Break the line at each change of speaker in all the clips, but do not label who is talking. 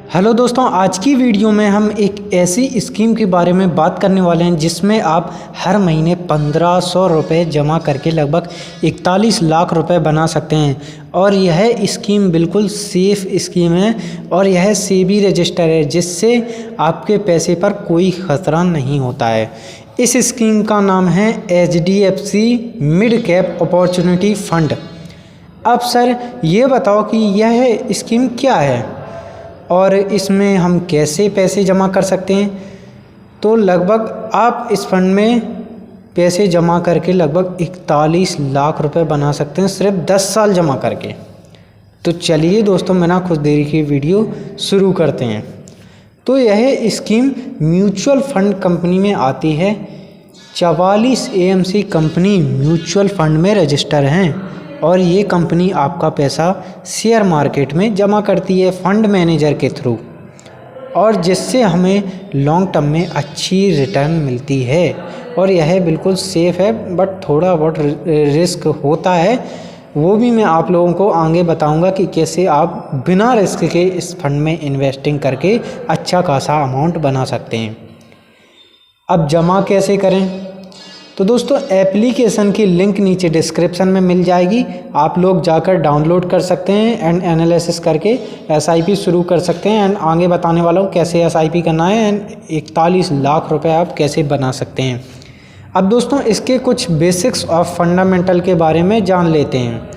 Hello दोस्तों, आज की वीडियो में हम एक ऐसी स्कीम के बारे में बात करने वाले हैं जिसमें आप हर महीने 1500 रुपये जमा करके लगभग 41 लाख रुपए बना सकते हैं। और यह स्कीम बिल्कुल सेफ़ स्कीम है और यह सेबी रजिस्टर है, जिससे आपके पैसे पर कोई ख़तरा नहीं होता है। इस स्कीम का नाम है HDFC mid cap opportunity fund. अब सर ये बताओ कि यह स्कीम क्या है और इसमें हम कैसे पैसे जमा कर सकते हैं। तो लगभग आप इस फंड में पैसे जमा करके लगभग 41 लाख रुपए बना सकते हैं सिर्फ 10 साल जमा करके। तो चलिए दोस्तों, बिना कुछ देरी की वीडियो शुरू करते हैं। तो यह स्कीम म्यूचुअल फंड कंपनी में आती है। 44 AMC कंपनी म्यूचुअल फंड में रजिस्टर हैं और ये कंपनी आपका पैसा शेयर मार्केट में जमा करती है फंड मैनेजर के थ्रू, और जिससे हमें लॉन्ग टर्म में अच्छी रिटर्न मिलती है। और यह बिल्कुल सेफ़ है, बट थोड़ा बहुत रिस्क होता है, वो भी मैं आप लोगों को आगे बताऊंगा कि कैसे आप बिना रिस्क के इस फंड में इन्वेस्टिंग करके अच्छा खासा अमाउंट बना सकते हैं। अब जमा कैसे करें? तो दोस्तों, एप्लीकेशन की लिंक नीचे डिस्क्रिप्शन में मिल जाएगी, आप लोग जाकर डाउनलोड कर सकते हैं एंड एनालिसिस करके SIP शुरू कर सकते हैं। एंड आगे बताने वाला हूँ कैसे SIP करना है एंड 41 लाख रुपए आप कैसे बना सकते हैं। अब दोस्तों, इसके कुछ बेसिक्स ऑफ फंडामेंटल के बारे में जान लेते हैं।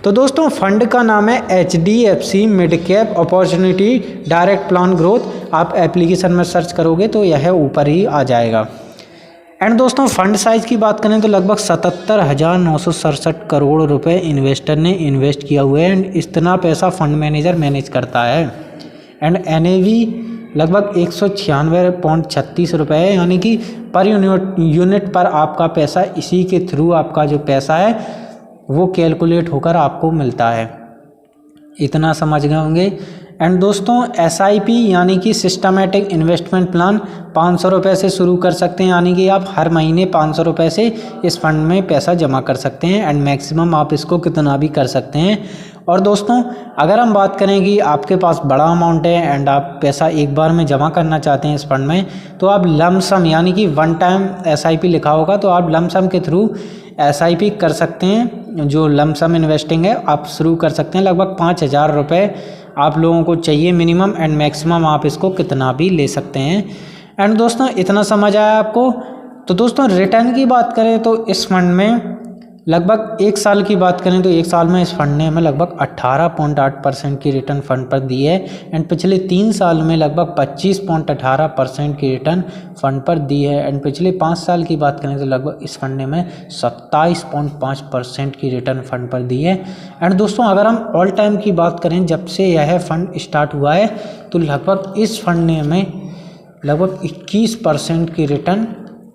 तो दोस्तों, फंड का नाम है HDFC mid cap opportunity direct plan growth. आप एप्लीकेशन में सर्च करोगे तो यह ऊपर ही आ जाएगा। एंड दोस्तों, फंड साइज़ की बात करें तो लगभग 77,967 करोड़ रुपए इन्वेस्टर ने इन्वेस्ट किया हुआ है एंड इतना पैसा फंड मैनेजर मैनेज करता है। एंड NAV लगभग 196.36 रुपये है, यानी कि पर यूनिट पर आपका पैसा, इसी के थ्रू आपका जो पैसा है वो कैलकुलेट होकर आपको मिलता है। इतना समझ गए होंगे। एंड दोस्तों, SIP यानी कि सिस्टमेटिक इन्वेस्टमेंट प्लान 500 रुपये से शुरू कर सकते हैं, यानी कि आप हर महीने 500 रुपये से इस फंड में पैसा जमा कर सकते हैं एंड मैक्सिमम आप इसको कितना भी कर सकते हैं। और दोस्तों, अगर हम बात करें कि आपके पास बड़ा अमाउंट है एंड आप पैसा एक बार में जमा करना चाहते हैं इस फंड में, तो आप लमसम यानी कि वन टाइम SIP लिखा होगा, तो आप लमसम के थ्रू SIP कर सकते हैं। जो लमसम इन्वेस्टिंग है आप शुरू कर सकते हैं। लगभग 5,000 रुपये आप लोगों को चाहिए मिनिमम, एंड मैक्सिमम आप इसको कितना भी ले सकते हैं। एंड दोस्तों, इतना समझ आया आपको? तो दोस्तों, रिटर्न की बात करें तो इस फंड में लगभग 1 साल की बात करें तो 1 साल में इस फंड ने हमें लगभग 18.8% की रिटर्न फंड पर दी है। एंड पिछले 3 साल में लगभग 25.18% की रिटर्न फंड पर दी है। एंड पिछले 5 साल की बात करें तो लगभग इस फंड ने हमें 27.5% की रिटर्न फंड पर दी है। एंड दोस्तों, अगर हम ऑल टाइम की बात करें जब से यह फंड स्टार्ट हुआ है, तो लगभग इस फंड ने हमें लगभग 21% की रिटर्न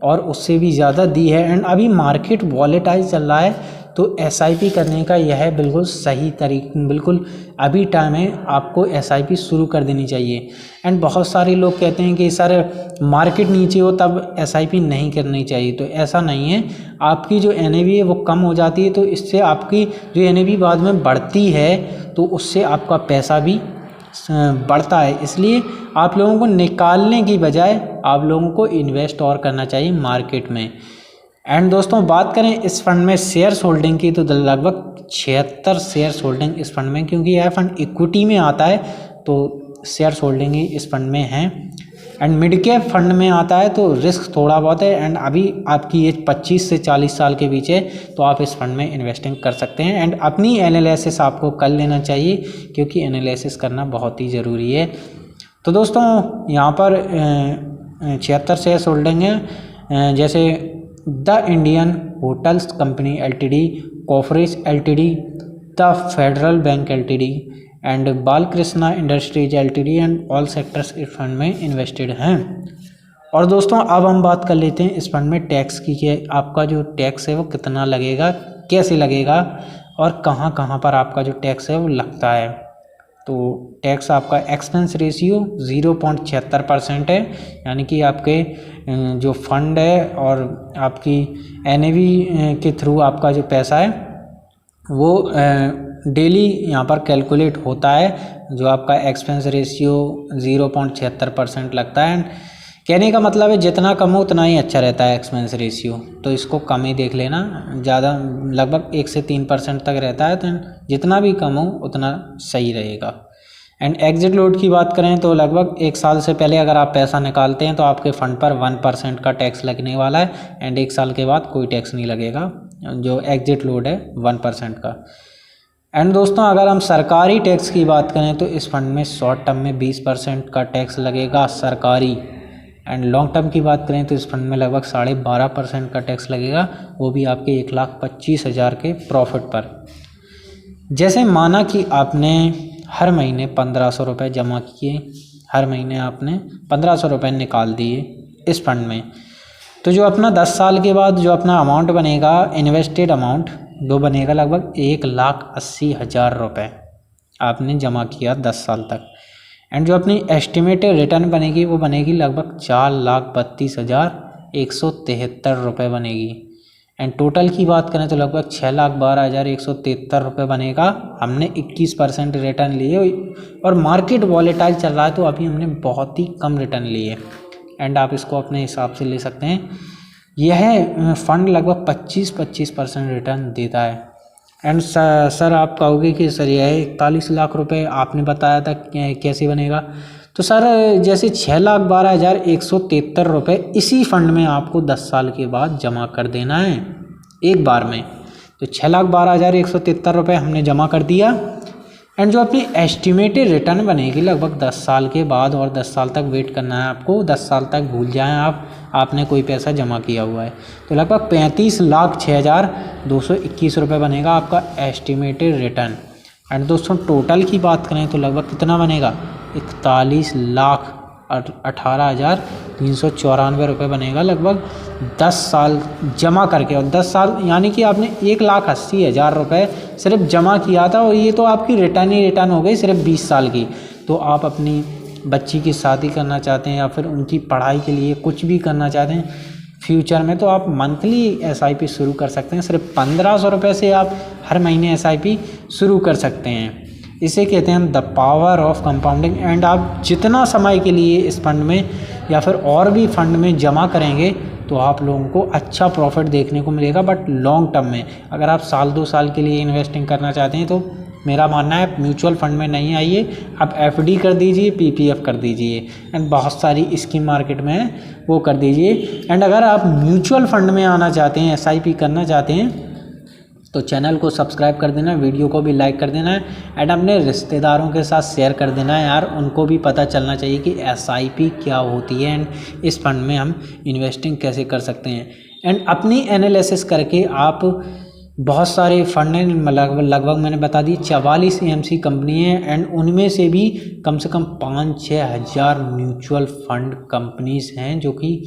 और उससे भी ज़्यादा दी है। एंड अभी मार्केट वॉलेटाइल चल रहा है, तो SIP करने का यह बिल्कुल सही तरीका, बिल्कुल अभी टाइम है, आपको SIP शुरू कर देनी चाहिए। एंड बहुत सारे लोग कहते हैं कि सर मार्केट नीचे हो तब SIP नहीं करनी चाहिए, तो ऐसा नहीं है। आपकी जो NAV है वो कम हो जाती है, तो इससे आपकी जो NAV बाद में बढ़ती है, तो उससे आपका पैसा भी बढ़ता है। इसलिए आप लोगों को निकालने की बजाय आप लोगों को इन्वेस्ट और करना चाहिए मार्केट में। एंड दोस्तों, बात करें इस फंड में शेयर्स होल्डिंग की, तो लगभग 76 शेयर्स होल्डिंग इस फंड में, क्योंकि यह फंड इक्विटी में आता है तो शेयर्स होल्डिंग ही इस फंड में है। एंड मिड कैप फंड में आता है तो रिस्क थोड़ा बहुत है। एंड अभी आपकी एज 25 से 40 साल के बीच है, तो आप इस फंड में इन्वेस्टिंग कर सकते हैं। एंड अपनी एनालिसिस आपको कर लेना चाहिए, क्योंकि एनालिसिस करना बहुत ही ज़रूरी है। तो दोस्तों, यहाँ पर 76 शेयर्स होल्डिंग है, जैसे the Indian hotels company LTD, कॉफरेज LTD, the federal bank LTD and Balkrishna industries LTD and all sectors इस फंड में इन्वेस्टेड हैं। और दोस्तों, अब हम बात कर लेते हैं इस फंड में टैक्स की, कि आपका जो टैक्स है वो कितना लगेगा, कैसे लगेगा और कहाँ कहाँ पर आपका जो टैक्स है वो लगता है। तो टैक्स आपका एक्सपेंस रेशियो 0.76% है, यानी कि आपके जो फंड है और आपकी NAV के थ्रू आपका जो पैसा है वो डेली यहाँ पर कैलकुलेट होता है, जो आपका एक्सपेंस रेशियो 0.76% लगता है। कहने का मतलब है जितना कम हो उतना ही अच्छा रहता है एक्सपेंस रेशियो, तो इसको कम ही देख लेना, ज़्यादा लगभग 1 से 3% तक रहता है, तो जितना भी कम हो उतना सही रहेगा। एंड एग्जिट लोड की बात करें तो लगभग 1 साल से पहले अगर आप पैसा निकालते हैं तो आपके फ़ंड पर 1% का टैक्स लगने वाला है, एंड 1 साल के बाद कोई टैक्स नहीं लगेगा, जो एग्जिट लोड है 1% का। एंड दोस्तों अगर हम सरकारी टैक्स की बात करें तो इस फंड में शॉर्ट टर्म में 20% का टैक्स लगेगा सरकारी, एंड लॉन्ग टर्म की बात करें तो इस फंड में लगभग 12.5% का टैक्स लगेगा, वो भी आपके 1,25,000 के प्रॉफिट पर। जैसे माना कि आपने हर महीने 1500 रुपये जमा किए, हर महीने आपने 1500 रुपये निकाल दिए इस फंड में, तो जो अपना 10 साल के बाद जो अपना अमाउंट बनेगा, इन्वेस्टेड अमाउंट, वो बनेगा लगभग 1,80,000 रुपये आपने जमा किया 10 साल तक। एंड जो अपनी एस्टिमेटेड रिटर्न बनेगी वो बनेगी लगभग 4,32,173 रुपये बनेगी। एंड टोटल की बात करें तो लगभग 6,12,173 रुपये बनेगा। हमने 21% रिटर्न लिए और मार्केट वॉलेटाइल चल रहा है तो अभी हमने बहुत ही कम रिटर्न लिए, एंड आप इसको अपने हिसाब से ले सकते हैं। यह फंड लगभग 25% रिटर्न देता है। एंड सर आप कहोगे कि सर यह 41 लाख रुपए आपने बताया था कैसे बनेगा, तो सर जैसे 6,12,173 रुपये इसी फंड में आपको 10 साल के बाद जमा कर देना है एक बार में, तो 6,12,173 रुपये हमने जमा कर दिया। एंड जो अपनी एस्टिमेटेड रिटर्न बनेगी लगभग 10 साल के बाद, और 10 साल तक वेट करना है आपको, 10 साल तक भूल जाएं आपने कोई पैसा जमा किया हुआ है, तो लगभग 35,06,221 रुपये बनेगा आपका एस्टिमेटेड रिटर्न। एंड दोस्तों टोटल की बात करें तो लगभग कितना बनेगा, 41,18,394 रुपये बनेगा लगभग 10 साल जमा करके। और 10 साल यानी कि आपने 1,80,000 रुपये सिर्फ जमा किया था, और ये तो आपकी रिटर्न ही रिटर्न हो गई सिर्फ 20 साल की। तो आप अपनी बच्ची की शादी करना चाहते हैं या फिर उनकी पढ़ाई के लिए कुछ भी करना चाहते हैं फ्यूचर में, तो आप मंथली SIP शुरू कर सकते हैं। सिर्फ 1,500 रुपये से आप हर महीने SIP शुरू कर सकते हैं। इसे कहते हैं हम the power of compounding. And आप जितना समय के लिए इस फंड में या फिर और भी फंड में जमा करेंगे तो आप लोगों को अच्छा प्रॉफिट देखने को मिलेगा, बट लॉन्ग टर्म में। अगर आप 1-2 साल के लिए इन्वेस्टिंग करना चाहते हैं तो मेरा मानना है म्यूचुअल फंड में नहीं आइए, आप FD कर दीजिए, PPF कर दीजिए, एंड बहुत सारी स्कीम मार्केट में है वो कर दीजिए। एंड अगर आप म्यूचुअल फंड में आना चाहते हैं, SIP करना चाहते हैं, तो चैनल को सब्सक्राइब कर देना, वीडियो को भी लाइक कर देना है, एंड अपने रिश्तेदारों के साथ शेयर कर देना है यार, उनको भी पता चलना चाहिए कि SIP क्या होती है एंड इस फंड में हम इन्वेस्टिंग कैसे कर सकते हैं। एंड अपनी एनालिसिस करके आप बहुत सारे फंड हैं, लगभग मैंने बता दी 44 AMC कंपनी है, एंड उनमें से भी कम से कम 5-6 हज़ार म्यूचुअल फंड कंपनीज हैं जो कि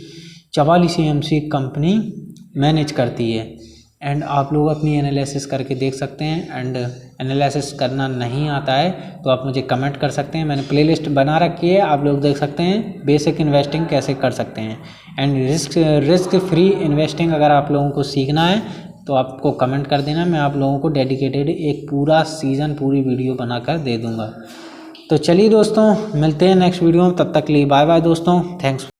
44 AMC कंपनी मैनेज करती है। एंड आप लोग अपनी एनालिसिस करके देख सकते हैं। एंड एनालिसिस करना नहीं आता है तो आप मुझे कमेंट कर सकते हैं, मैंने प्लेलिस्ट बना रखी है, आप लोग देख सकते हैं बेसिक इन्वेस्टिंग कैसे कर सकते हैं। एंड रिस्क फ्री इन्वेस्टिंग अगर आप लोगों को सीखना है तो आपको कमेंट कर देना, मैं आप लोगों को डेडिकेटेड एक पूरा सीज़न पूरी वीडियो बनाकर दे दूँगा। तो चलिए दोस्तों मिलते हैं नेक्स्ट वीडियो में, तब तक के लिए बाय बाय दोस्तों, थैंक्स।